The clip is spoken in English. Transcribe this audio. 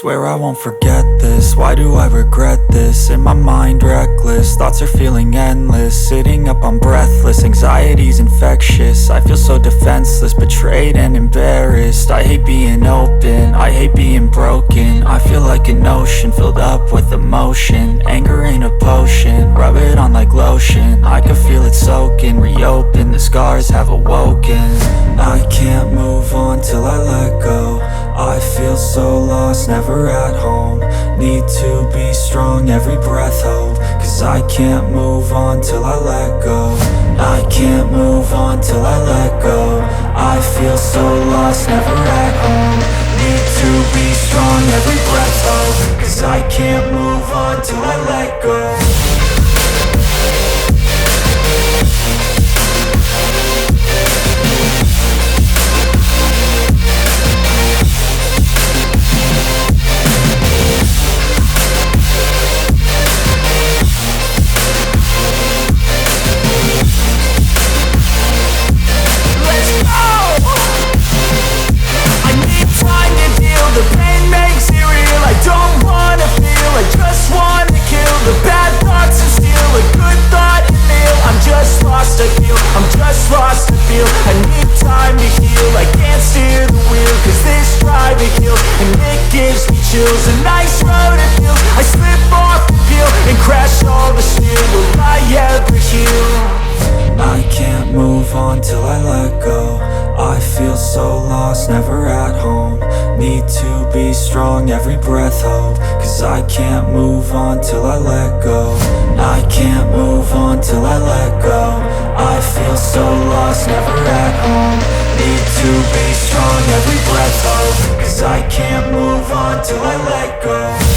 Swear I won't forget this, why do I regret this? In my mind reckless, thoughts are feeling endless. Sitting up I'm breathless, anxiety's infectious. I feel so defenseless, betrayed and embarrassed. I hate being open, I hate being broken. I feel like an ocean filled up with emotion. Anger ain't a potion, rub it on like lotion. I can feel it soaking, reopen, the scars have awoken. I can't move on till I let go. I feel so lost, never at home. Need to be strong, every breath hope. Cause I can't move on till I let go. I can't move on till I let go. I feel so lost, never at home. Need to be strong, every breath hope. Cause I can't move on till I let go. I'm just lost to feel, I need time to heal. I can't steer the wheel, cause this driving kills. And it gives me chills, a nice road to feel. I slip off the peel and crash all the steel. Will I ever heal? I can't move on till I let go. I feel so lost, never at home. Need to be strong, every breath hope. Cause I can't move on till I let go. I can't move on till I let go. I feel so lost, never at home. Need to be strong, every breath hope. Cause I can't move on till I let go.